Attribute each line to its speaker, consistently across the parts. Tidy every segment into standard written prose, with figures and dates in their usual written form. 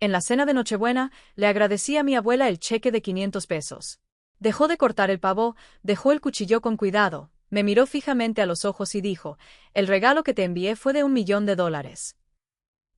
Speaker 1: En la cena de Nochebuena, le agradecí a mi abuela el cheque de 500 pesos. Dejó de cortar el pavo, dejó el cuchillo con cuidado, me miró fijamente a los ojos y dijo, el regalo que te envié fue de $1.000.000.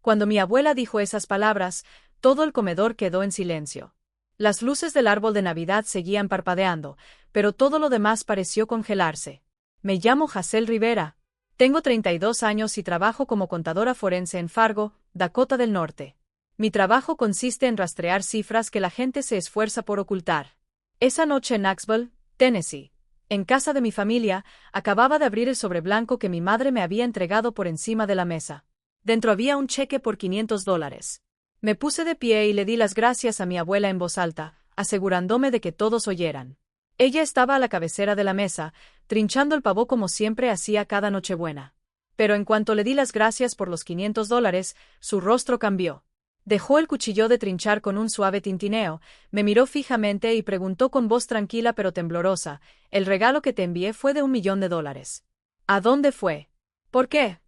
Speaker 1: Cuando mi abuela dijo esas palabras, todo el comedor quedó en silencio. Las luces del árbol de Navidad seguían parpadeando, pero todo lo demás pareció congelarse. Me llamo Hazel Rivera. Tengo 32 años y trabajo como contadora forense en Fargo, Dakota del Norte. Mi trabajo consiste en rastrear cifras que la gente se esfuerza por ocultar. Esa noche en Knoxville, Tennessee, en casa de mi familia, acababa de abrir el sobre blanco que mi madre me había entregado por encima de la mesa. Dentro había un cheque por $500. Me puse de pie y le di las gracias a mi abuela en voz alta, asegurándome de que todos oyeran. Ella estaba a la cabecera de la mesa, trinchando el pavo como siempre hacía cada Nochebuena. Pero en cuanto le di las gracias por los $500, su rostro cambió. Dejó el cuchillo de trinchar con un suave tintineo, me miró fijamente y preguntó con voz tranquila pero temblorosa, «El regalo que te envié fue de $1.000.000. ¿A dónde fue? ¿Por qué?»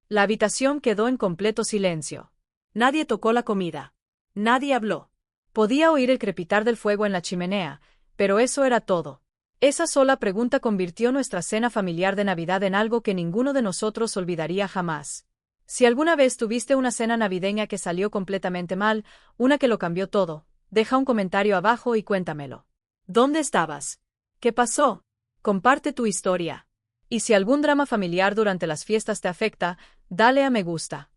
Speaker 1: La habitación quedó en completo silencio. Nadie tocó la comida. Nadie habló. Podía oír el crepitar del fuego en la chimenea, pero eso era todo. Esa sola pregunta convirtió nuestra cena familiar de Navidad en algo que ninguno de nosotros olvidaría jamás. Si alguna vez tuviste una cena navideña que salió completamente mal, una que lo cambió todo, deja un comentario abajo y cuéntamelo. ¿Dónde estabas? ¿Qué pasó? Comparte tu historia. Y si algún drama familiar durante las fiestas te afecta, dale a me gusta.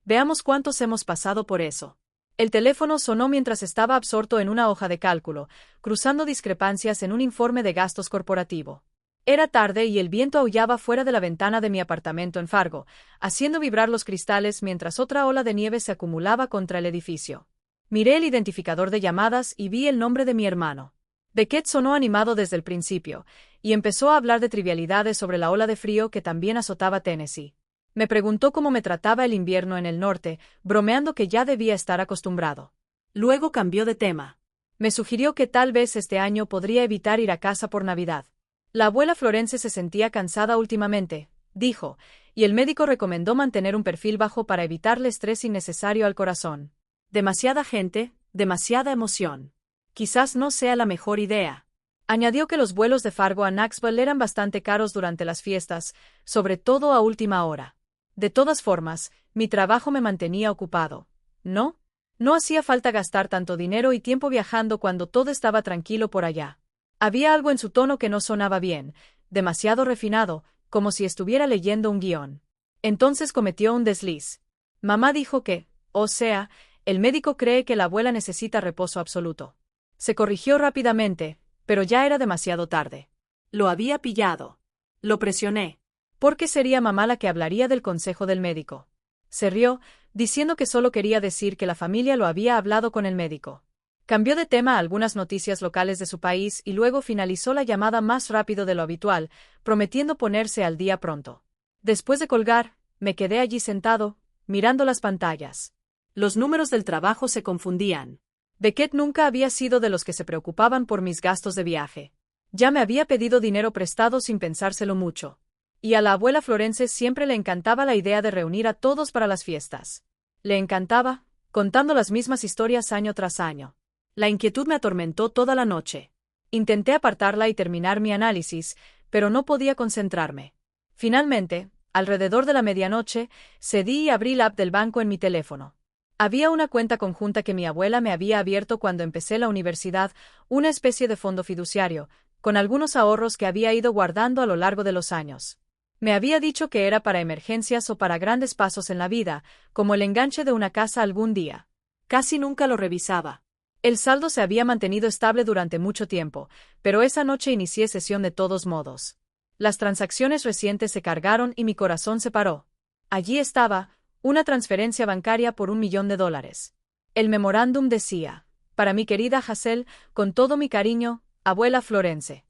Speaker 1: Veamos cuántos hemos pasado por eso. El teléfono sonó mientras estaba absorto en una hoja de cálculo, cruzando discrepancias en un informe de gastos corporativo. Era tarde y el viento aullaba fuera de la ventana de mi apartamento en Fargo, haciendo vibrar los cristales mientras otra ola de nieve se acumulaba contra el edificio. Miré el identificador de llamadas y vi el nombre de mi hermano. Beckett sonó animado desde el principio, y empezó a hablar de trivialidades sobre la ola de frío que también azotaba Tennessee. Me preguntó cómo me trataba el invierno en el norte, bromeando que ya debía estar acostumbrado. Luego cambió de tema. Me sugirió que tal vez este año podría evitar ir a casa por Navidad. La abuela Florence se sentía cansada últimamente, dijo, y el médico recomendó mantener un perfil bajo para evitarle estrés innecesario al corazón. Demasiada gente, demasiada emoción. Quizás no sea la mejor idea. Añadió que los vuelos de Fargo a Knoxville eran bastante caros durante las fiestas, sobre todo a última hora. De todas formas, mi trabajo me mantenía ocupado. ¿No? No hacía falta gastar tanto dinero y tiempo viajando cuando todo estaba tranquilo por allá. Había algo en su tono que no sonaba bien, demasiado refinado, como si estuviera leyendo un guión. Entonces cometió un desliz. Mamá dijo que, o sea, el médico cree que la abuela necesita reposo absoluto. Se corrigió rápidamente, pero ya era demasiado tarde. Lo había pillado. Lo presioné. ¿Por qué sería mamá la que hablaría del consejo del médico? Se rió, diciendo que solo quería decir que la familia lo había hablado con el médico. Cambió de tema a algunas noticias locales de su país y luego finalizó la llamada más rápido de lo habitual, prometiendo ponerse al día pronto. Después de colgar, me quedé allí sentado, mirando las pantallas. Los números del trabajo se confundían. Beckett nunca había sido de los que se preocupaban por mis gastos de viaje. Ya me había pedido dinero prestado sin pensárselo mucho. Y a la abuela Florence siempre le encantaba la idea de reunir a todos para las fiestas. Le encantaba, contando las mismas historias año tras año. La inquietud me atormentó toda la noche. Intenté apartarla y terminar mi análisis, pero no podía concentrarme. Finalmente, alrededor de la medianoche, cedí y abrí la app del banco en mi teléfono. Había una cuenta conjunta que mi abuela me había abierto cuando empecé la universidad, una especie de fondo fiduciario, con algunos ahorros que había ido guardando a lo largo de los años. Me había dicho que era para emergencias o para grandes pasos en la vida, como el enganche de una casa algún día. Casi nunca lo revisaba. El saldo se había mantenido estable durante mucho tiempo, pero esa noche inicié sesión de todos modos. Las transacciones recientes se cargaron y mi corazón se paró. Allí estaba, una transferencia bancaria por $1.000.000. El memorándum decía, para mi querida Hazel, con todo mi cariño, abuela Florence.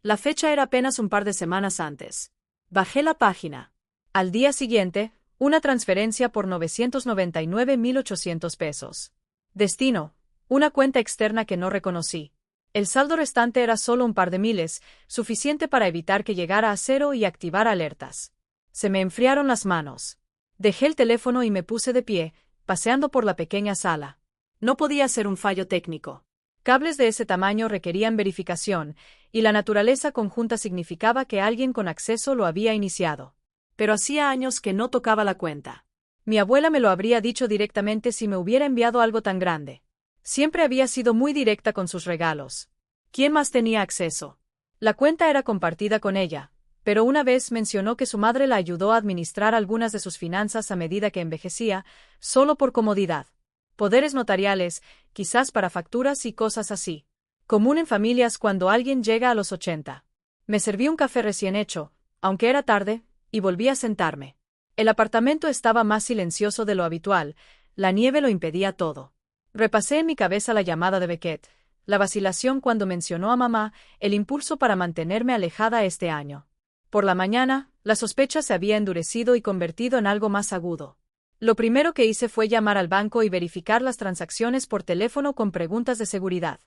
Speaker 1: La fecha era apenas un par de semanas antes. Bajé la página. Al día siguiente, una transferencia por $999.800. Destino, una cuenta externa que no reconocí. El saldo restante era solo un par de miles, suficiente para evitar que llegara a cero y activar alertas. Se me enfriaron las manos. Dejé el teléfono y me puse de pie, paseando por la pequeña sala. No podía ser un fallo técnico. Cables de ese tamaño requerían verificación, y la naturaleza conjunta significaba que alguien con acceso lo había iniciado. Pero hacía años que no tocaba la cuenta. Mi abuela me lo habría dicho directamente si me hubiera enviado algo tan grande. Siempre había sido muy directa con sus regalos. ¿Quién más tenía acceso? La cuenta era compartida con ella, pero una vez mencionó que su madre la ayudó a administrar algunas de sus finanzas a medida que envejecía, solo por comodidad. Poderes notariales, quizás para facturas y cosas así. Común en familias cuando alguien llega a los 80. Me serví un café recién hecho, aunque era tarde, y volví a sentarme. El apartamento estaba más silencioso de lo habitual, la nieve lo impedía todo. Repasé en mi cabeza la llamada de Beckett, la vacilación cuando mencionó a mamá, el impulso para mantenerme alejada este año. Por la mañana, la sospecha se había endurecido y convertido en algo más agudo. Lo primero que hice fue llamar al banco y verificar las transacciones por teléfono con preguntas de seguridad.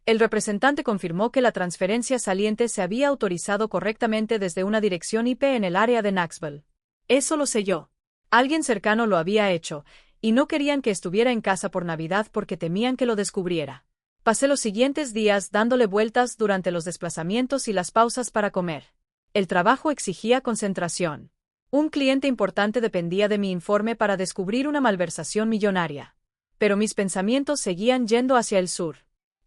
Speaker 1: El representante confirmó que la transferencia saliente se había autorizado correctamente desde una dirección IP en el área de Knoxville. Eso lo sé yo. Alguien cercano lo había hecho, y no querían que estuviera en casa por Navidad porque temían que lo descubriera. Pasé los siguientes días dándole vueltas durante los desplazamientos y las pausas para comer. El trabajo exigía concentración. Un cliente importante dependía de mi informe para descubrir una malversación millonaria. Pero mis pensamientos seguían yendo hacia el sur.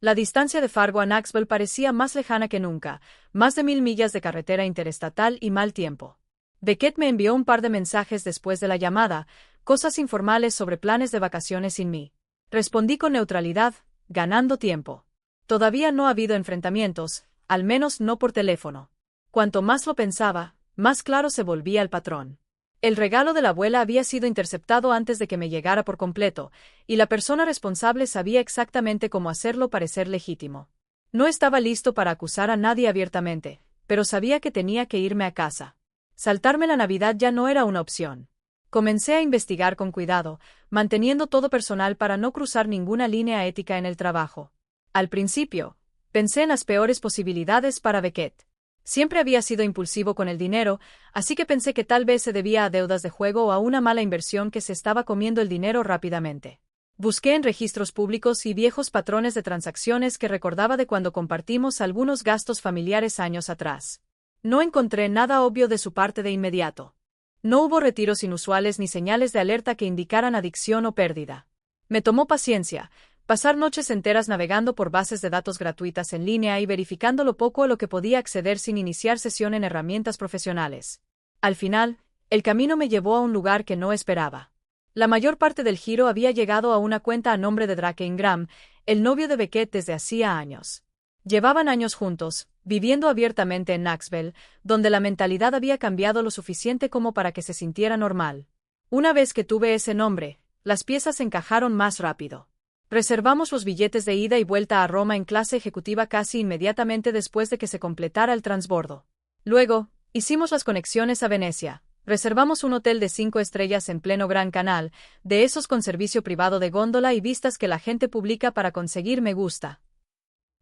Speaker 1: La distancia de Fargo a Knoxville parecía más lejana que nunca, más de 1000 millas de carretera interestatal y mal tiempo. Beckett me envió un par de mensajes después de la llamada, cosas informales sobre planes de vacaciones sin mí. Respondí con neutralidad, ganando tiempo. Todavía no ha habido enfrentamientos, al menos no por teléfono. Cuanto más lo pensaba, más claro se volvía el patrón. El regalo de la abuela había sido interceptado antes de que me llegara por completo, y la persona responsable sabía exactamente cómo hacerlo parecer legítimo. No estaba listo para acusar a nadie abiertamente, pero sabía que tenía que irme a casa. Saltarme la Navidad ya no era una opción. Comencé a investigar con cuidado, manteniendo todo personal para no cruzar ninguna línea ética en el trabajo. Al principio, pensé en las peores posibilidades para Beckett. Siempre había sido impulsivo con el dinero, así que pensé que tal vez se debía a deudas de juego o a una mala inversión que se estaba comiendo el dinero rápidamente. Busqué en registros públicos y viejos patrones de transacciones que recordaba de cuando compartimos algunos gastos familiares años atrás. No encontré nada obvio de su parte de inmediato. No hubo retiros inusuales ni señales de alerta que indicaran adicción o pérdida. Me tomó paciencia, pasar noches enteras navegando por bases de datos gratuitas en línea y verificando lo poco a lo que podía acceder sin iniciar sesión en herramientas profesionales. Al final, el camino me llevó a un lugar que no esperaba. La mayor parte del giro había llegado a una cuenta a nombre de Drake Ingram, el novio de Beckett desde hacía años. Llevaban años juntos, viviendo abiertamente en Knoxville, donde la mentalidad había cambiado lo suficiente como para que se sintiera normal. Una vez que tuve ese nombre, las piezas encajaron más rápido. Reservamos los billetes de ida y vuelta a Roma en clase ejecutiva casi inmediatamente después de que se completara el transbordo. Luego, hicimos las conexiones a Venecia. Reservamos un hotel de 5 estrellas en pleno Gran Canal, de esos con servicio privado de góndola y vistas que la gente publica para conseguir me gusta.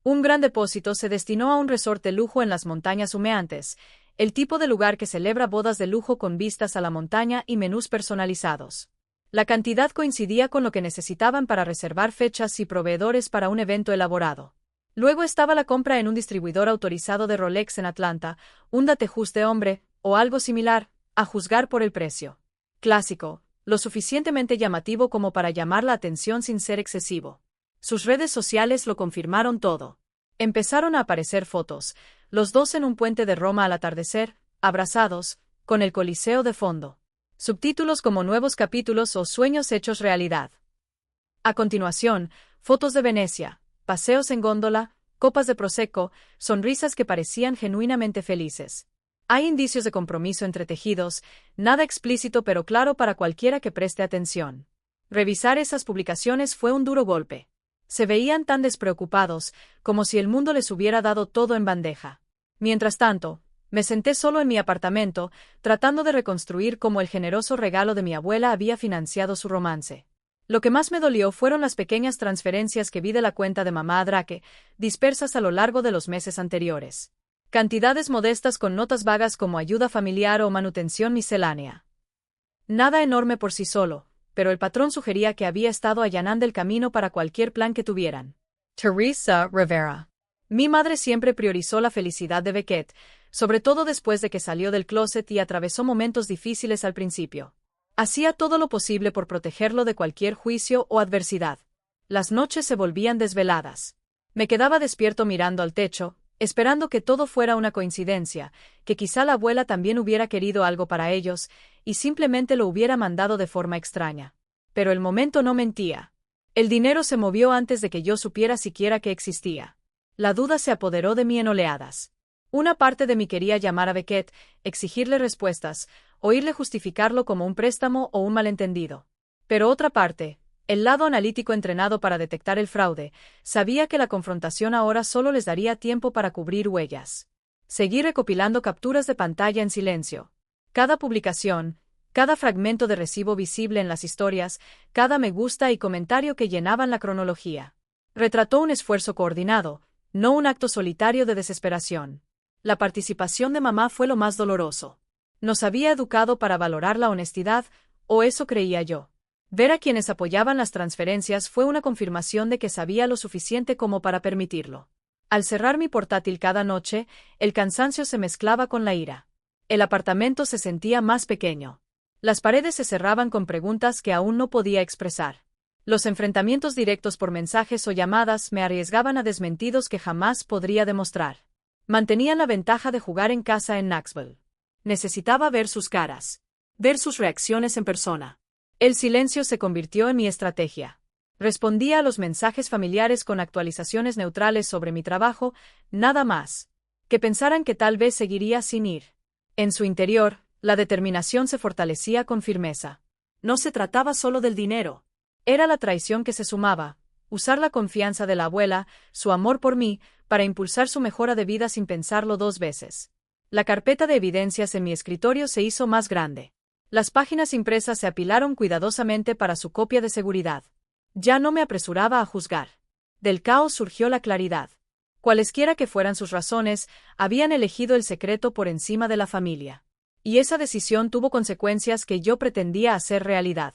Speaker 1: Un gran depósito se destinó a un resort de lujo en las montañas humeantes, el tipo de lugar que celebra bodas de lujo con vistas a la montaña y menús personalizados. La cantidad coincidía con lo que necesitaban para reservar fechas y proveedores para un evento elaborado. Luego estaba la compra en un distribuidor autorizado de Rolex en Atlanta, un datejust de hombre, o algo similar, a juzgar por el precio. Clásico, lo suficientemente llamativo como para llamar la atención sin ser excesivo. Sus redes sociales lo confirmaron todo. Empezaron a aparecer fotos, los dos en un puente de Roma al atardecer, abrazados, con el Coliseo de fondo. Subtítulos como Nuevos capítulos o Sueños hechos realidad. A continuación, fotos de Venecia, paseos en góndola, copas de prosecco, sonrisas que parecían genuinamente felices. Hay indicios de compromiso entretejidos, nada explícito pero claro para cualquiera que preste atención. Revisar esas publicaciones fue un duro golpe. Se veían tan despreocupados, como si el mundo les hubiera dado todo en bandeja. Mientras tanto, me senté solo en mi apartamento, tratando de reconstruir cómo el generoso regalo de mi abuela había financiado su romance. Lo que más me dolió fueron las pequeñas transferencias que vi de la cuenta de mamá a Drake, dispersas a lo largo de los meses anteriores. Cantidades modestas con notas vagas como ayuda familiar o manutención miscelánea. Nada enorme por sí solo, pero el patrón sugería que había estado allanando el camino para cualquier plan que tuvieran. Teresa Rivera. Mi madre siempre priorizó la felicidad de Beckett, sobre todo después de que salió del closet y atravesó momentos difíciles al principio. Hacía todo lo posible por protegerlo de cualquier juicio o adversidad. Las noches se volvían desveladas. Me quedaba despierto mirando al techo, esperando que todo fuera una coincidencia, que quizá la abuela también hubiera querido algo para ellos, y simplemente lo hubiera mandado de forma extraña. Pero el momento no mentía. El dinero se movió antes de que yo supiera siquiera que existía. La duda se apoderó de mí en oleadas. Una parte de mí quería llamar a Beckett, exigirle respuestas, oírle justificarlo como un préstamo o un malentendido. Pero otra parte, el lado analítico entrenado para detectar el fraude, sabía que la confrontación ahora solo les daría tiempo para cubrir huellas. Seguí recopilando capturas de pantalla en silencio. Cada publicación, cada fragmento de recibo visible en las historias, cada me gusta y comentario que llenaban la cronología. Retrató un esfuerzo coordinado, no un acto solitario de desesperación. La participación de mamá fue lo más doloroso. Nos había educado para valorar la honestidad, o eso creía yo. Ver a quienes apoyaban las transferencias fue una confirmación de que sabía lo suficiente como para permitirlo. Al cerrar mi portátil cada noche, el cansancio se mezclaba con la ira. El apartamento se sentía más pequeño. Las paredes se cerraban con preguntas que aún no podía expresar. Los enfrentamientos directos por mensajes o llamadas me arriesgaban a desmentidos que jamás podría demostrar. Mantenían la ventaja de jugar en casa en Knoxville. Necesitaba ver sus caras, ver sus reacciones en persona. El silencio se convirtió en mi estrategia. Respondía a los mensajes familiares con actualizaciones neutrales sobre mi trabajo, nada más. Que pensaran que tal vez seguiría sin ir. En su interior, la determinación se fortalecía con firmeza. No se trataba solo del dinero. Era la traición que se sumaba, usar la confianza de la abuela, su amor por mí, para impulsar su mejora de vida sin pensarlo dos veces. La carpeta de evidencias en mi escritorio se hizo más grande. Las páginas impresas se apilaron cuidadosamente para su copia de seguridad. Ya no me apresuraba a juzgar. Del caos surgió la claridad. Cualesquiera que fueran sus razones, habían elegido el secreto por encima de la familia. Y esa decisión tuvo consecuencias que yo pretendía hacer realidad.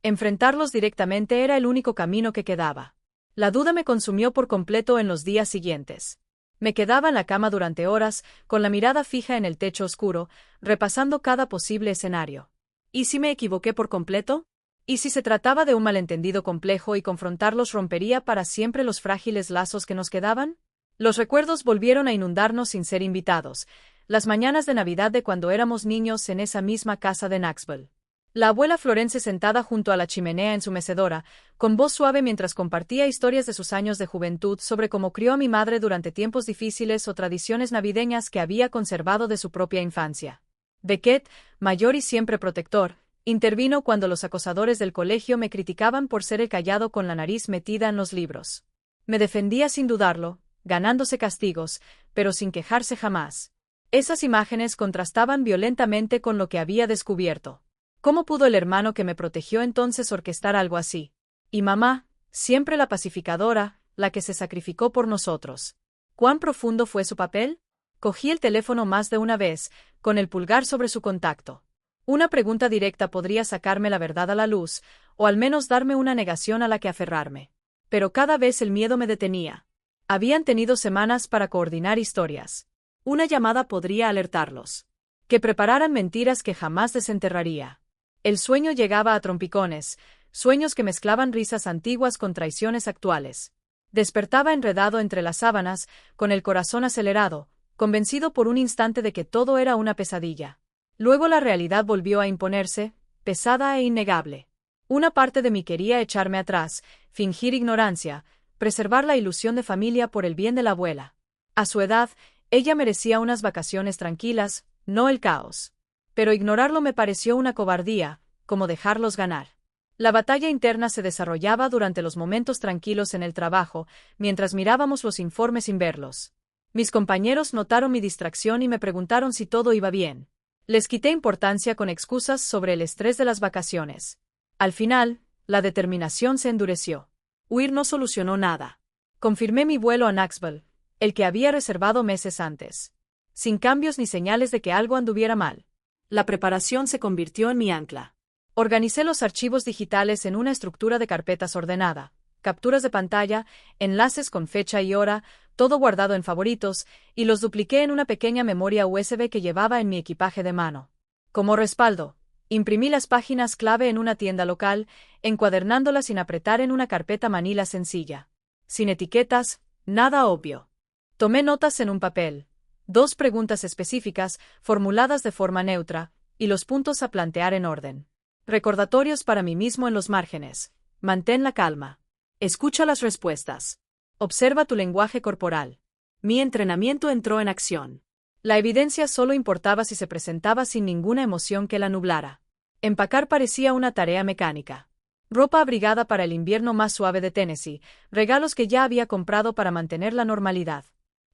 Speaker 1: Enfrentarlos directamente era el único camino que quedaba. La duda me consumió por completo en los días siguientes. Me quedaba en la cama durante horas, con la mirada fija en el techo oscuro, repasando cada posible escenario. ¿Y si me equivoqué por completo? ¿Y si se trataba de un malentendido complejo y confrontarlos rompería para siempre los frágiles lazos que nos quedaban? Los recuerdos volvieron a inundarnos sin ser invitados, las mañanas de Navidad de cuando éramos niños en esa misma casa de Knoxville. La abuela Florence sentada junto a la chimenea en su mecedora, con voz suave mientras compartía historias de sus años de juventud sobre cómo crió a mi madre durante tiempos difíciles o tradiciones navideñas que había conservado de su propia infancia. Beckett, mayor y siempre protector, intervino cuando los acosadores del colegio me criticaban por ser el callado con la nariz metida en los libros. Me defendía sin dudarlo, ganándose castigos, pero sin quejarse jamás. Esas imágenes contrastaban violentamente con lo que había descubierto. ¿Cómo pudo el hermano que me protegió entonces orquestar algo así? Y mamá, siempre la pacificadora, la que se sacrificó por nosotros. ¿Cuán profundo fue su papel? Cogí el teléfono más de una vez, con el pulgar sobre su contacto. Una pregunta directa podría sacarme la verdad a la luz, o al menos darme una negación a la que aferrarme. Pero cada vez el miedo me detenía. Habían tenido semanas para coordinar historias. Una llamada podría alertarlos. Que prepararan mentiras que jamás desenterraría. El sueño llegaba a trompicones, sueños que mezclaban risas antiguas con traiciones actuales. Despertaba enredado entre las sábanas, con el corazón acelerado, convencido por un instante de que todo era una pesadilla. Luego la realidad volvió a imponerse, pesada e innegable. Una parte de mí quería echarme atrás, fingir ignorancia, preservar la ilusión de familia por el bien de la abuela. A su edad, ella merecía unas vacaciones tranquilas, no el caos. Pero ignorarlo me pareció una cobardía, como dejarlos ganar. La batalla interna se desarrollaba durante los momentos tranquilos en el trabajo, mientras mirábamos los informes sin verlos. Mis compañeros notaron mi distracción y me preguntaron si todo iba bien. Les quité importancia con excusas sobre el estrés de las vacaciones. Al final, la determinación se endureció. Huir no solucionó nada. Confirmé mi vuelo a Knoxville, el que había reservado meses antes. Sin cambios ni señales de que algo anduviera mal. La preparación se convirtió en mi ancla. Organicé los archivos digitales en una estructura de carpetas ordenada, capturas de pantalla, enlaces con fecha y hora, todo guardado en favoritos, y los dupliqué en una pequeña memoria USB que llevaba en mi equipaje de mano. Como respaldo, imprimí las páginas clave en una tienda local, encuadernándolas sin apretar en una carpeta manila sencilla. Sin etiquetas, nada obvio. Tomé notas en un papel, 2 preguntas específicas, formuladas de forma neutra, y los puntos a plantear en orden. Recordatorios para mí mismo en los márgenes. Mantén la calma. Escucha las respuestas. Observa tu lenguaje corporal. Mi entrenamiento entró en acción. La evidencia solo importaba si se presentaba sin ninguna emoción que la nublara. Empacar parecía una tarea mecánica. Ropa abrigada para el invierno más suave de Tennessee, regalos que ya había comprado para mantener la normalidad.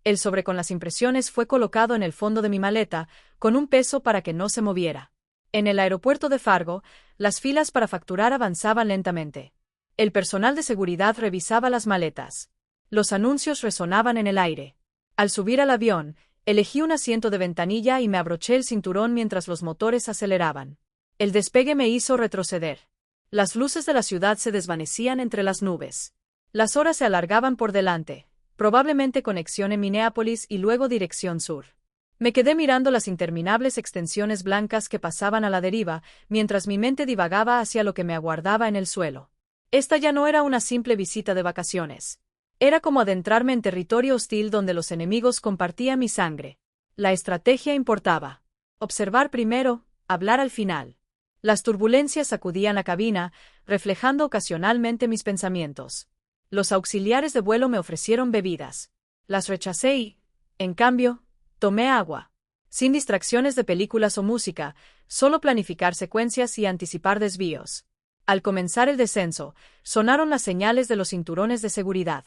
Speaker 1: El sobre con las impresiones fue colocado en el fondo de mi maleta, con un peso para que no se moviera. En el aeropuerto de Fargo, las filas para facturar avanzaban lentamente. El personal de seguridad revisaba las maletas. Los anuncios resonaban en el aire. Al subir al avión, elegí un asiento de ventanilla y me abroché el cinturón mientras los motores aceleraban. El despegue me hizo retroceder. Las luces de la ciudad se desvanecían entre las nubes. Las horas se alargaban por delante, probablemente conexión en Minneapolis y luego dirección sur. Me quedé mirando las interminables extensiones blancas que pasaban a la deriva, mientras mi mente divagaba hacia lo que me aguardaba en el suelo. Esta ya no era una simple visita de vacaciones. Era como adentrarme en territorio hostil donde los enemigos compartían mi sangre. La estrategia importaba. Observar primero, hablar al final. Las turbulencias sacudían la cabina, reflejando ocasionalmente mis pensamientos. Los auxiliares de vuelo me ofrecieron bebidas. Las rechacé y, en cambio, tomé agua. Sin distracciones de películas o música, solo planificar secuencias y anticipar desvíos. Al comenzar el descenso, sonaron las señales de los cinturones de seguridad.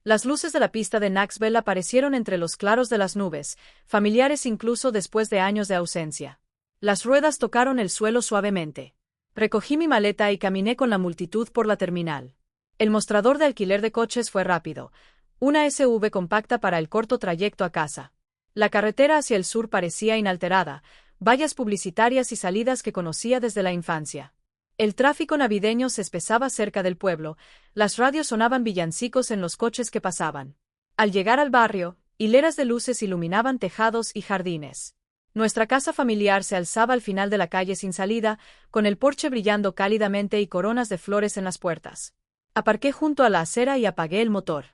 Speaker 1: Las luces de la pista de Knoxville aparecieron entre los claros de las nubes, familiares incluso después de años de ausencia. Las ruedas tocaron el suelo suavemente. Recogí mi maleta y caminé con la multitud por la terminal. El mostrador de alquiler de coches fue rápido, una SUV compacta para el corto trayecto a casa. La carretera hacia el sur parecía inalterada, vallas publicitarias y salidas que conocía desde la infancia. El tráfico navideño se espesaba cerca del pueblo, las radios sonaban villancicos en los coches que pasaban. Al llegar al barrio, hileras de luces iluminaban tejados y jardines. Nuestra casa familiar se alzaba al final de la calle sin salida, con el porche brillando cálidamente y coronas de flores en las puertas. Aparqué junto a la acera y apagué el motor.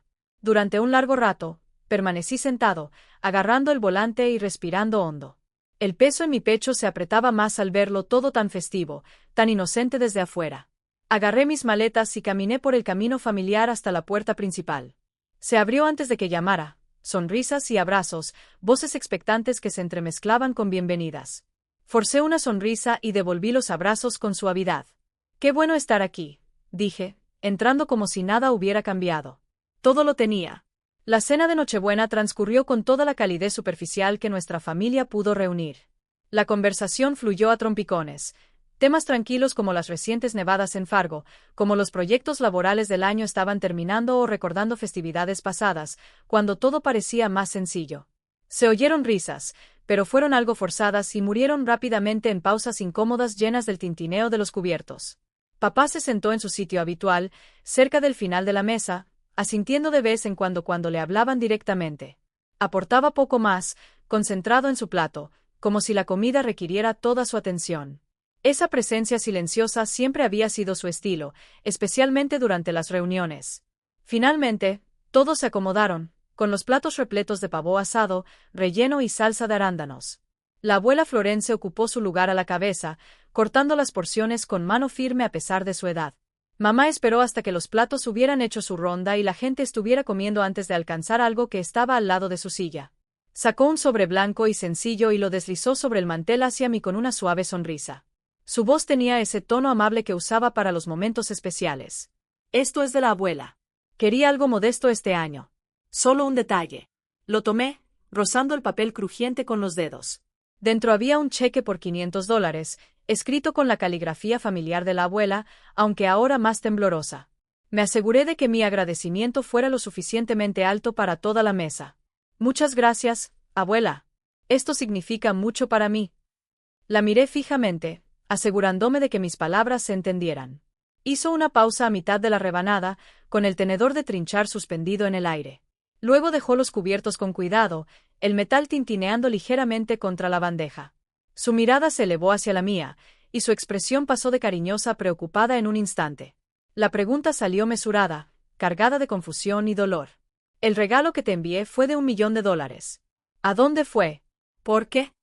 Speaker 1: Durante un largo rato, permanecí sentado, agarrando el volante y respirando hondo. El peso en mi pecho se apretaba más al verlo todo tan festivo, tan inocente desde afuera. Agarré mis maletas y caminé por el camino familiar hasta la puerta principal. Se abrió antes de que llamara, sonrisas y abrazos, voces expectantes que se entremezclaban con bienvenidas. Forcé una sonrisa y devolví los abrazos con suavidad. «Qué bueno estar aquí», dije, entrando como si nada hubiera cambiado. Todo lo tenía. La cena de Nochebuena transcurrió con toda la calidez superficial que nuestra familia pudo reunir. La conversación fluyó a trompicones. Temas tranquilos como las recientes nevadas en Fargo, como los proyectos laborales del año estaban terminando o recordando festividades pasadas, cuando todo parecía más sencillo. Se oyeron risas, pero fueron algo forzadas y murieron rápidamente en pausas incómodas llenas del tintineo de los cubiertos. Papá se sentó en su sitio habitual, cerca del final de la mesa, asintiendo de vez en cuando le hablaban directamente. Aportaba poco más, concentrado en su plato, como si la comida requiriera toda su atención. Esa presencia silenciosa siempre había sido su estilo, especialmente durante las reuniones. Finalmente, todos se acomodaron, con los platos repletos de pavó asado, relleno y salsa de arándanos. La abuela Florence ocupó su lugar a la cabeza, cortando las porciones con mano firme a pesar de su edad. Mamá esperó hasta que los platos hubieran hecho su ronda y la gente estuviera comiendo antes de alcanzar algo que estaba al lado de su silla. Sacó un sobre blanco y sencillo y lo deslizó sobre el mantel hacia mí con una suave sonrisa. Su voz tenía ese tono amable que usaba para los momentos especiales. «Esto es de la abuela. Quería algo modesto este año. Solo un detalle». Lo tomé, rozando el papel crujiente con los dedos. Dentro había un cheque por $500, escrito con la caligrafía familiar de la abuela, aunque ahora más temblorosa. Me aseguré de que mi agradecimiento fuera lo suficientemente alto para toda la mesa. «Muchas gracias, abuela. Esto significa mucho para mí». La miré fijamente, asegurándome de que mis palabras se entendieran. Hizo una pausa a mitad de la rebanada, con el tenedor de trinchar suspendido en el aire. Luego dejó los cubiertos con cuidado, el metal tintineando ligeramente contra la bandeja. Su mirada se elevó hacia la mía, y su expresión pasó de cariñosa a preocupada en un instante. La pregunta salió mesurada, cargada de confusión y dolor. El regalo que te envié fue de $1.000.000. ¿A dónde fue? ¿Por qué?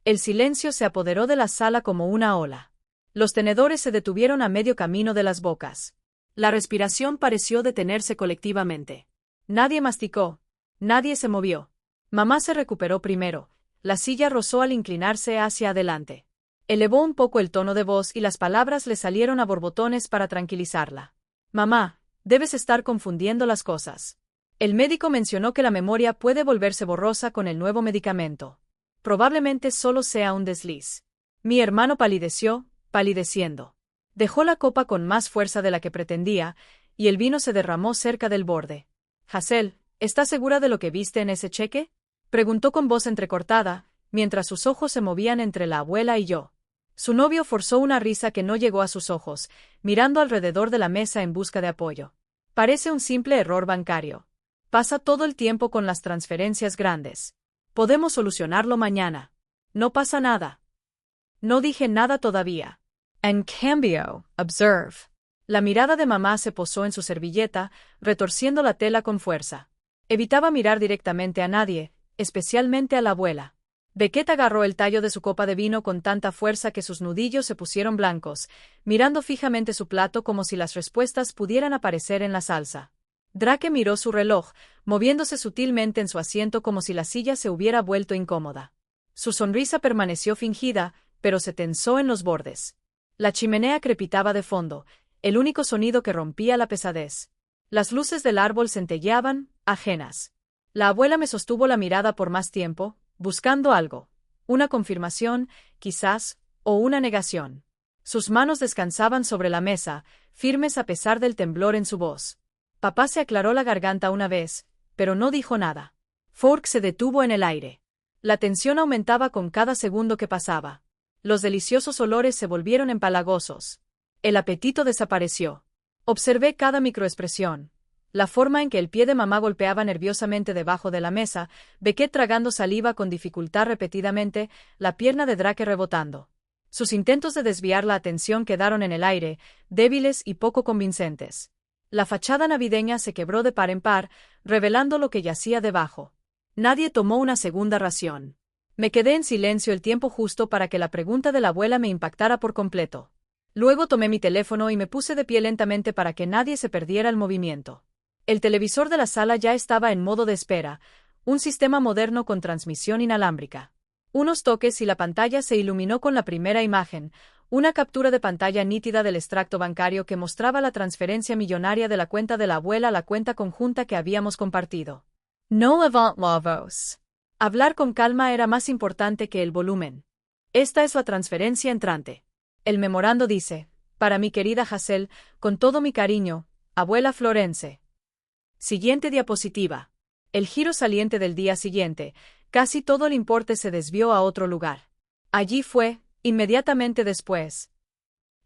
Speaker 1: El silencio se apoderó de la sala como una ola. Los tenedores se detuvieron a medio camino de las bocas. La respiración pareció detenerse colectivamente. Nadie masticó. Nadie se movió. Mamá se recuperó primero. La silla rozó al inclinarse hacia adelante. Elevó un poco el tono de voz y las palabras le salieron a borbotones para tranquilizarla. Mamá, debes estar confundiendo las cosas. El médico mencionó que la memoria puede volverse borrosa con el nuevo medicamento. Probablemente solo sea un desliz. Mi hermano palideció, palideciendo. Dejó la copa con más fuerza de la que pretendía, y el vino se derramó cerca del borde. Hazel, ¿estás segura de lo que viste en ese cheque? Preguntó con voz entrecortada, mientras sus ojos se movían entre la abuela y yo. Su novio forzó una risa que no llegó a sus ojos, mirando alrededor de la mesa en busca de apoyo. Parece un simple error bancario. Pasa todo el tiempo con las transferencias grandes. Podemos solucionarlo mañana. No pasa nada. No dije nada todavía. En cambio, observe. La mirada de mamá se posó en su servilleta, retorciendo la tela con fuerza. Evitaba mirar directamente a nadie, especialmente a la abuela. Beckett agarró el tallo de su copa de vino con tanta fuerza que sus nudillos se pusieron blancos, mirando fijamente su plato como si las respuestas pudieran aparecer en la salsa. Drake miró su reloj, moviéndose sutilmente en su asiento como si la silla se hubiera vuelto incómoda. Su sonrisa permaneció fingida, pero se tensó en los bordes. La chimenea crepitaba de fondo, el único sonido que rompía la pesadez. Las luces del árbol centelleaban, ajenas. La abuela me sostuvo la mirada por más tiempo, buscando algo. Una confirmación, quizás, o una negación. Sus manos descansaban sobre la mesa, firmes a pesar del temblor en su voz. Papá se aclaró la garganta una vez, pero no dijo nada. Fork se detuvo en el aire. La tensión aumentaba con cada segundo que pasaba. Los deliciosos olores se volvieron empalagosos. El apetito desapareció. Observé cada microexpresión. La forma en que el pie de mamá golpeaba nerviosamente debajo de la mesa, Beckett tragando saliva con dificultad repetidamente, la pierna de Drake rebotando. Sus intentos de desviar la atención quedaron en el aire, débiles y poco convincentes. La fachada navideña se quebró de par en par, revelando lo que yacía debajo. Nadie tomó una segunda ración. Me quedé en silencio el tiempo justo para que la pregunta de la abuela me impactara por completo. Luego tomé mi teléfono y me puse de pie lentamente para que nadie se perdiera el movimiento. El televisor de la sala ya estaba en modo de espera, un sistema moderno con transmisión inalámbrica. Unos toques y la pantalla se iluminó con la primera imagen, una captura de pantalla nítida del extracto bancario que mostraba la transferencia millonaria de la cuenta de la abuela a la cuenta conjunta que habíamos compartido. No avant la voz. Hablar con calma era más importante que el volumen. Esta es la transferencia entrante. El memorando dice, para mi querida Hazel, con todo mi cariño, abuela Florence. Siguiente diapositiva. El giro saliente del día siguiente, casi todo el importe se desvió a otro lugar. Allí fue, inmediatamente después.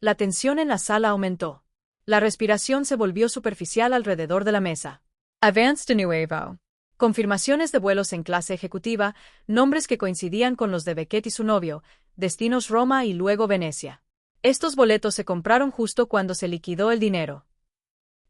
Speaker 1: La tensión en la sala aumentó. La respiración se volvió superficial alrededor de la mesa. Avance de nuevo. Confirmaciones de vuelos en clase ejecutiva, nombres que coincidían con los de Beckett y su novio, destinos Roma y luego Venecia. Estos boletos se compraron justo cuando se liquidó el dinero.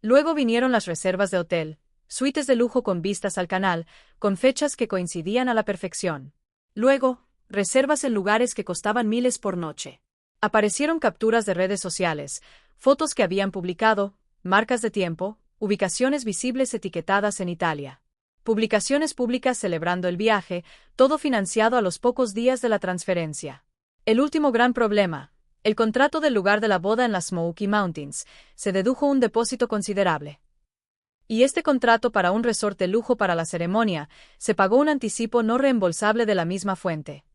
Speaker 1: Luego vinieron las reservas de hotel, suites de lujo con vistas al canal, con fechas que coincidían a la perfección. Luego, reservas en lugares que costaban miles por noche. Aparecieron capturas de redes sociales, fotos que habían publicado, marcas de tiempo, ubicaciones visibles etiquetadas en Italia. Publicaciones públicas celebrando el viaje, todo financiado a los pocos días de la transferencia. El último gran problema, el contrato del lugar de la boda en las Smoky Mountains, se dedujo un depósito considerable. Y este contrato para un resort de lujo para la ceremonia, se pagó un anticipo no reembolsable de la misma fuente.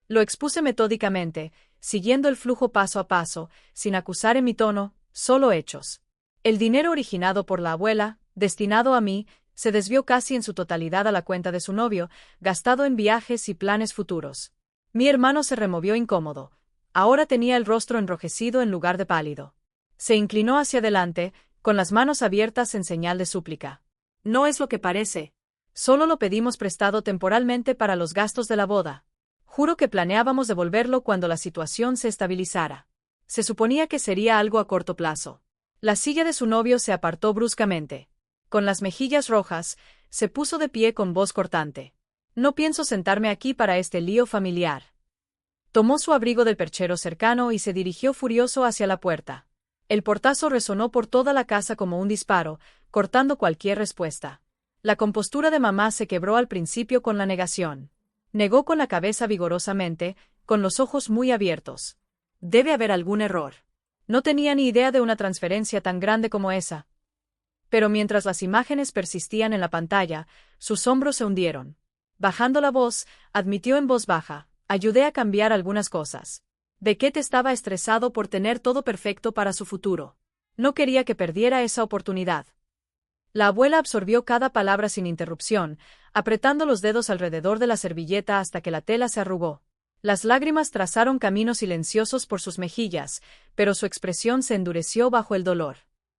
Speaker 1: Lo expuse metódicamente, siguiendo el flujo paso a paso, sin acusar en mi tono, solo hechos. El dinero originado por la abuela, destinado a mí, se desvió casi en su totalidad a la cuenta de su novio, gastado en viajes y planes futuros. Mi hermano se removió incómodo. Ahora tenía el rostro enrojecido en lugar de pálido. Se inclinó hacia adelante, con las manos abiertas en señal de súplica.
Speaker 2: No es lo que parece.
Speaker 1: Solo lo pedimos prestado temporalmente para los gastos de la boda. Juro que planeábamos devolverlo cuando la situación se estabilizara. Se suponía que sería algo a corto plazo. La silla de su novio se apartó bruscamente. Con las mejillas rojas, se puso de pie con voz cortante. No pienso sentarme aquí para este lío familiar. Tomó su abrigo del perchero cercano y se dirigió furioso hacia la puerta. El portazo resonó por toda la casa como un disparo, cortando cualquier respuesta. La compostura de mamá se quebró al principio con la negación. Negó con la cabeza vigorosamente, con los ojos muy abiertos. Debe haber algún error. No tenía ni idea de una transferencia tan grande como esa. Pero mientras las imágenes persistían en la pantalla, sus hombros se hundieron. Bajando la voz, admitió en voz baja: ayudé a cambiar algunas cosas. Beckett estaba estresado por tener todo perfecto para su futuro. No quería que perdiera esa oportunidad. La abuela absorbió cada palabra sin interrupción, apretando los dedos alrededor de la servilleta hasta que la tela se arrugó. Las lágrimas trazaron caminos silenciosos por sus mejillas, pero su expresión se endureció bajo el dolor.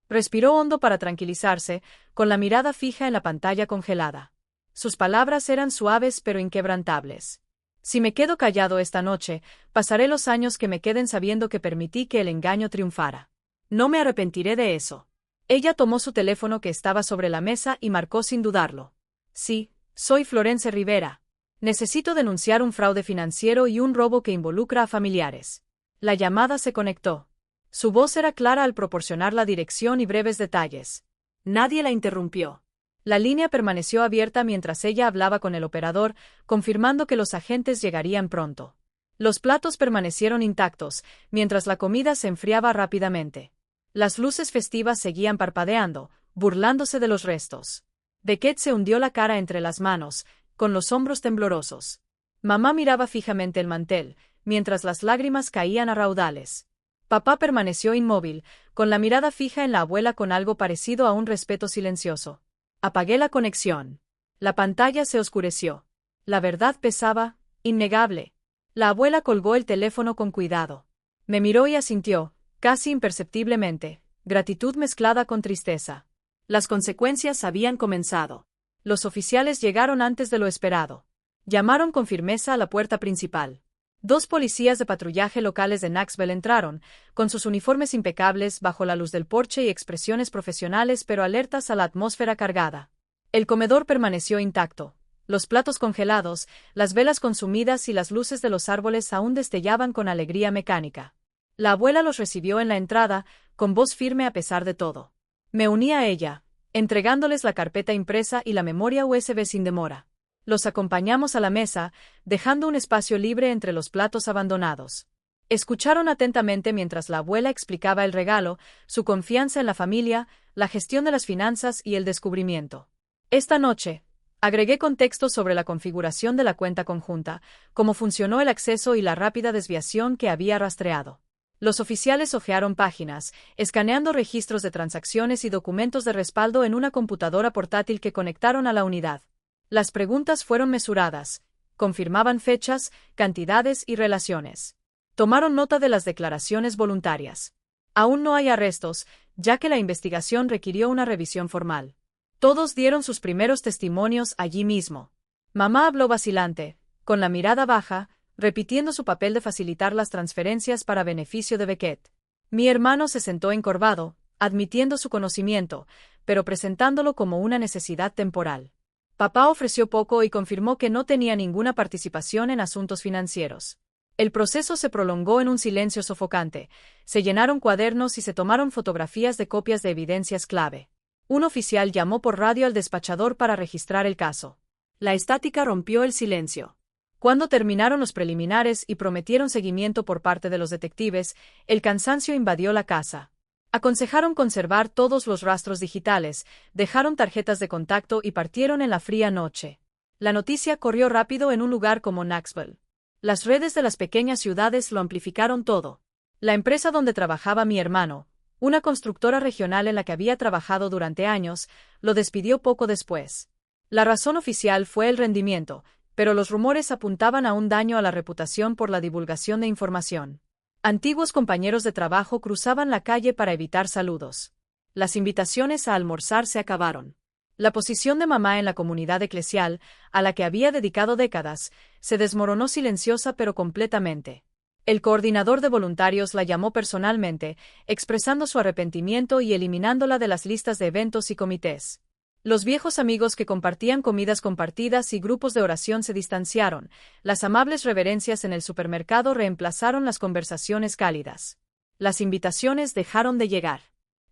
Speaker 1: Respiró hondo para tranquilizarse, con la mirada fija en la pantalla congelada. Sus palabras eran suaves pero inquebrantables. Si me quedo callado esta noche, pasaré los años que me queden sabiendo que permití que el engaño triunfara. No me arrepentiré de eso. Ella tomó su teléfono que estaba sobre la mesa y marcó sin dudarlo. Sí, soy Florence Rivera. Necesito denunciar un fraude financiero y un robo que involucra a familiares. La llamada se conectó. Su voz era clara al proporcionar la dirección y breves detalles. Nadie la interrumpió. La línea permaneció abierta mientras ella hablaba con el operador, confirmando que los agentes llegarían pronto. Los platos permanecieron intactos, mientras la comida se enfriaba rápidamente. Las luces festivas seguían parpadeando, burlándose de los restos. Beckett se hundió la cara entre las manos, con los hombros temblorosos. Mamá miraba fijamente el mantel, mientras las lágrimas caían a raudales. Papá permaneció inmóvil, con la mirada fija en la abuela con algo parecido a un respeto silencioso. Apagué la conexión. La pantalla se oscureció. La verdad pesaba, innegable. La abuela colgó el teléfono con cuidado. Me miró y asintió, casi imperceptiblemente, gratitud mezclada con tristeza. Las consecuencias habían comenzado. Los oficiales llegaron antes de lo esperado. Llamaron con firmeza a la puerta principal. 2 policías de patrullaje locales de Knoxville entraron, con sus uniformes impecables bajo la luz del porche y expresiones profesionales pero alertas a la atmósfera cargada. El comedor permaneció intacto. Los platos congelados, las velas consumidas y las luces de los árboles aún destellaban con alegría mecánica. La abuela los recibió en la entrada, con voz firme a pesar de todo. Me uní a ella, entregándoles la carpeta impresa y la memoria USB sin demora. Los acompañamos a la mesa, dejando un espacio libre entre los platos abandonados. Escucharon atentamente mientras la abuela explicaba el regalo, su confianza en la familia, la gestión de las finanzas y el descubrimiento. Esta noche, agregué contexto sobre la configuración de la cuenta conjunta, cómo funcionó el acceso y la rápida desviación que había rastreado. Los oficiales hojearon páginas, escaneando registros de transacciones y documentos de respaldo en una computadora portátil que conectaron a la unidad. Las preguntas fueron mesuradas, confirmaban fechas, cantidades y relaciones. Tomaron nota de las declaraciones voluntarias. Aún no hay arrestos, ya que la investigación requirió una revisión formal. Todos dieron sus primeros testimonios allí mismo. Mamá habló vacilante, con la mirada baja, repitiendo su papel de facilitar las transferencias para beneficio de Beckett. Mi hermano se sentó encorvado, admitiendo su conocimiento, pero presentándolo como una necesidad temporal. Papá ofreció poco y confirmó que no tenía ninguna participación en asuntos financieros. El proceso se prolongó en un silencio sofocante. Se llenaron cuadernos y se tomaron fotografías de copias de evidencias clave. Un oficial llamó por radio al despachador para registrar el caso. La estática rompió el silencio. Cuando terminaron los preliminares y prometieron seguimiento por parte de los detectives, el cansancio invadió la casa. Aconsejaron conservar todos los rastros digitales, dejaron tarjetas de contacto y partieron en la fría noche. La noticia corrió rápido en un lugar como Knoxville. Las redes de las pequeñas ciudades lo amplificaron todo. La empresa donde trabajaba mi hermano, una constructora regional en la que había trabajado durante años, lo despidió poco después. La razón oficial fue el rendimiento, pero los rumores apuntaban a un daño a la reputación por la divulgación de información. Antiguos compañeros de trabajo cruzaban la calle para evitar saludos. Las invitaciones a almorzar se acabaron. La posición de mamá en la comunidad eclesial, a la que había dedicado décadas, se desmoronó silenciosa pero completamente. El coordinador de voluntarios la llamó personalmente, expresando su arrepentimiento y eliminándola de las listas de eventos y comités. Los viejos amigos que compartían comidas compartidas y grupos de oración se distanciaron. Las amables reverencias en el supermercado reemplazaron las conversaciones cálidas. Las invitaciones dejaron de llegar.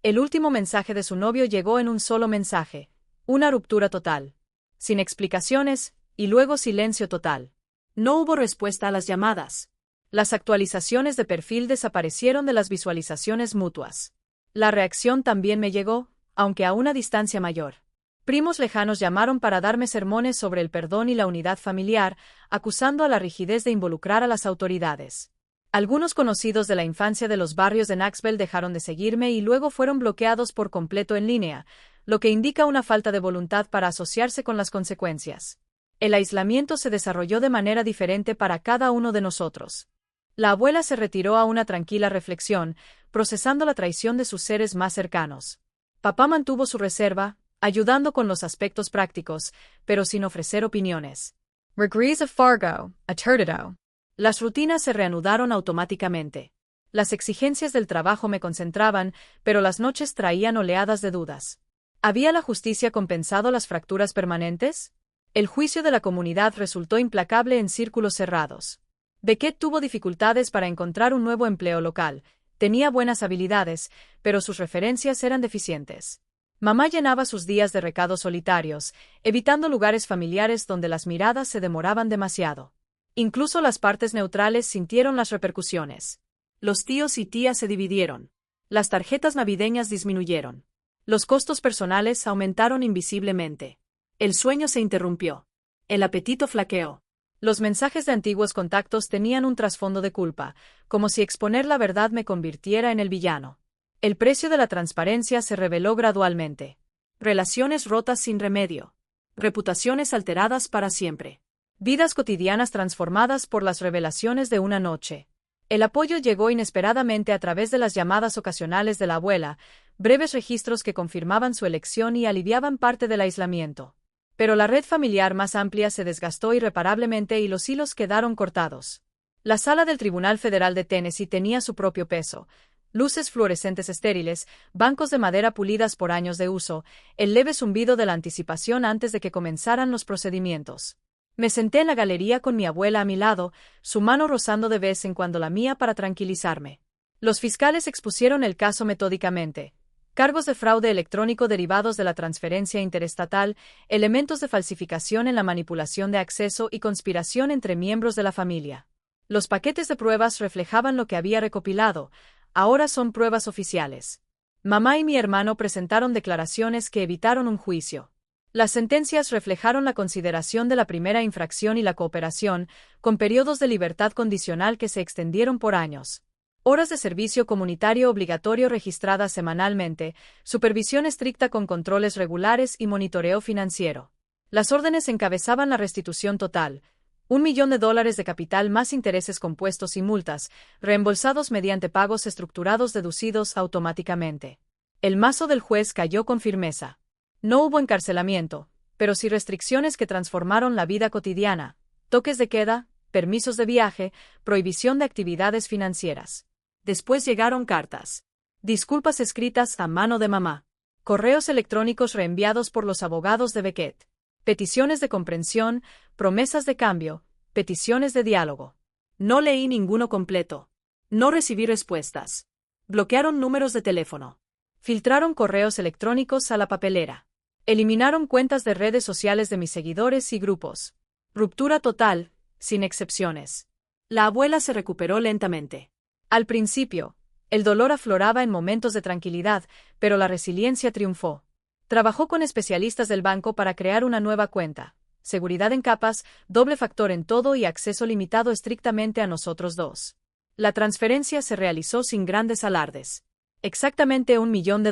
Speaker 1: El último mensaje de su novio llegó en un solo mensaje: una ruptura total. Sin explicaciones, y luego silencio total.
Speaker 2: No hubo respuesta a las llamadas.
Speaker 1: Las actualizaciones de perfil desaparecieron de las visualizaciones mutuas. La reacción también me llegó, aunque a una distancia mayor. Primos lejanos llamaron para darme sermones sobre el perdón y la unidad familiar, acusando a la rigidez de involucrar a las autoridades. Algunos conocidos de la infancia de los barrios de Knoxville dejaron de seguirme y luego fueron bloqueados por completo en línea, lo que indica una falta de voluntad para asociarse con las consecuencias. El aislamiento se desarrolló de manera diferente para cada uno de nosotros. La abuela se retiró a una tranquila reflexión, procesando la traición de sus seres más cercanos. Papá mantuvo su reserva, ayudando con los aspectos prácticos, pero sin ofrecer opiniones. Regrets of Fargo, a Turdido. Las rutinas se reanudaron automáticamente. Las exigencias del trabajo me concentraban, pero las noches traían oleadas de dudas. ¿Había la justicia compensado las fracturas permanentes? El juicio de la comunidad resultó implacable en círculos cerrados. Beckett tuvo dificultades para encontrar un nuevo empleo local. Tenía buenas habilidades, pero sus referencias eran deficientes. Mamá llenaba sus días de recados solitarios, evitando lugares familiares donde las miradas se demoraban demasiado. Incluso las partes neutrales sintieron las repercusiones.
Speaker 2: Los tíos y tías se dividieron.
Speaker 1: Las tarjetas navideñas disminuyeron. Los costos personales aumentaron invisiblemente.
Speaker 2: El sueño se interrumpió. El apetito flaqueó.
Speaker 1: Los mensajes de antiguos contactos tenían un trasfondo de culpa, como si exponer la verdad me convirtiera en el villano. El precio de la transparencia se reveló gradualmente.
Speaker 2: Relaciones rotas sin remedio. Reputaciones alteradas para siempre.
Speaker 1: Vidas cotidianas transformadas por las revelaciones de una noche. El apoyo llegó inesperadamente a través de las llamadas ocasionales de la abuela, breves registros que confirmaban su elección y aliviaban parte del aislamiento. Pero la red familiar más amplia se desgastó irreparablemente y los hilos quedaron cortados. La sala del Tribunal Federal de Tennessee tenía su propio peso. Luces fluorescentes estériles, bancos de madera pulidas por años de uso, el leve zumbido de la anticipación antes de que comenzaran los procedimientos. Me senté en la galería con mi abuela a mi lado, su mano rozando de vez en cuando la mía para tranquilizarme. Los fiscales expusieron el caso metódicamente. Cargos de fraude electrónico derivados de la transferencia interestatal, elementos de falsificación en la manipulación de acceso y conspiración entre miembros de la familia. Los paquetes de pruebas reflejaban lo que había recopilado. Ahora son pruebas oficiales. Mamá y mi hermano presentaron declaraciones que evitaron un juicio. Las sentencias reflejaron la consideración de la primera infracción y la cooperación, con periodos de libertad condicional que se extendieron por años. Horas de servicio comunitario obligatorio registradas semanalmente, supervisión estricta con controles regulares y monitoreo financiero. Las órdenes encabezaban la restitución total. $1 millón de capital más intereses compuestos y multas, reembolsados mediante pagos estructurados deducidos automáticamente. El mazo del juez cayó con firmeza. No hubo encarcelamiento, pero sí restricciones que transformaron la vida cotidiana: toques de queda, permisos de viaje, prohibición de actividades financieras.
Speaker 2: Después llegaron cartas.
Speaker 1: Disculpas escritas a mano de mamá. Correos electrónicos reenviados por los abogados de Beckett. Peticiones de comprensión, promesas de cambio, peticiones de diálogo.
Speaker 2: No leí ninguno completo. No recibí respuestas. Bloquearon números de teléfono.
Speaker 1: Filtraron correos electrónicos a la papelera. Eliminaron cuentas de redes sociales de mis seguidores y grupos. Ruptura total, sin excepciones.
Speaker 2: La abuela se recuperó lentamente.
Speaker 1: Al principio, el dolor afloraba en momentos de tranquilidad, pero la resiliencia triunfó. Trabajó con especialistas del banco para crear una nueva cuenta. Seguridad en capas, doble factor en todo y acceso limitado estrictamente a nosotros dos. La transferencia se realizó sin grandes alardes. Exactamente $1 millón.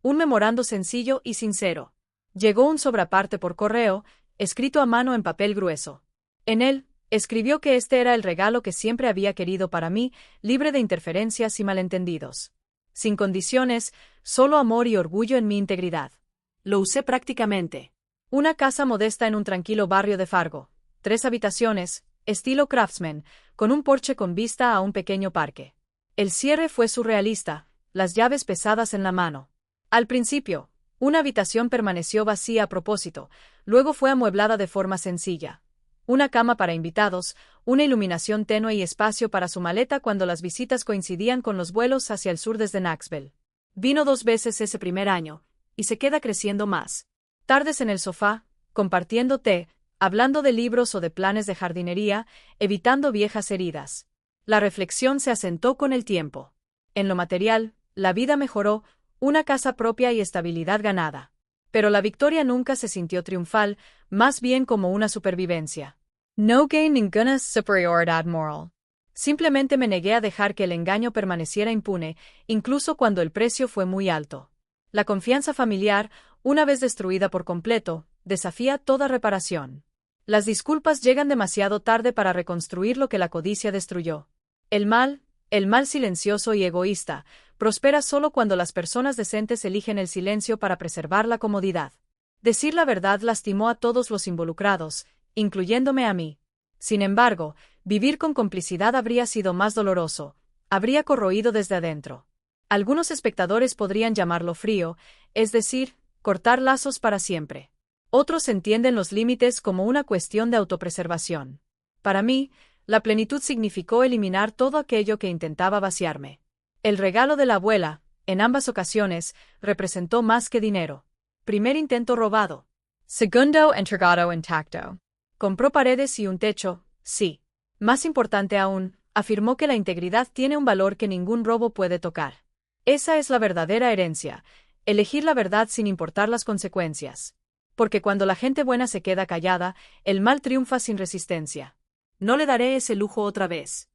Speaker 1: Un memorando sencillo y sincero. Llegó un sobreaparte por correo, escrito a mano en papel grueso. En él, Escribió que este era el regalo que siempre había querido para mí, libre de interferencias y malentendidos. Sin condiciones, solo amor y orgullo en mi integridad.
Speaker 2: Lo usé prácticamente.
Speaker 1: Una casa modesta en un tranquilo barrio de Fargo. 3 habitaciones, estilo craftsman, con un porche con vista a un pequeño parque. El cierre fue surrealista, las llaves pesadas en la mano. Al principio, una habitación permaneció vacía a propósito, luego fue amueblada de forma sencilla. Una cama para invitados, una iluminación tenue y espacio para su maleta cuando las visitas coincidían con los vuelos hacia el sur desde Knoxville. Vino 2 veces ese primer año, y se queda creciendo más. Tardes en el sofá, compartiendo té, hablando de libros o de planes de jardinería, evitando viejas heridas. La reflexión se asentó con el tiempo. En lo material, la vida mejoró, una casa propia y estabilidad ganada. Pero la victoria nunca se sintió triunfal, más bien como una supervivencia. No gain ninguna superioridad moral. Simplemente me negué a dejar que el engaño permaneciera impune, incluso cuando el precio fue muy alto. La confianza familiar, una vez destruida por completo, desafía toda reparación. Las disculpas llegan demasiado tarde para reconstruir lo que la codicia destruyó. El mal silencioso y egoísta, prospera solo cuando las personas decentes eligen el silencio para preservar la comodidad. Decir la verdad lastimó a todos los involucrados, incluyéndome a mí. Sin embargo, vivir con complicidad habría sido más doloroso, habría corroído desde adentro. Algunos espectadores podrían llamarlo frío, es decir, cortar lazos para siempre. Otros entienden los límites como una cuestión de autopreservación. Para mí, la plenitud significó eliminar todo aquello que intentaba vaciarme. El regalo de la abuela, en ambas ocasiones, representó más que dinero. Primer intento robado. Segundo entregado intacto. Compró paredes y un techo, sí. Más importante aún, afirmó que la integridad tiene un valor que ningún robo puede tocar. Esa es la verdadera herencia, elegir la verdad sin importar las consecuencias. Porque cuando la gente buena se queda callada, el mal triunfa sin resistencia.
Speaker 2: No le daré ese lujo otra vez.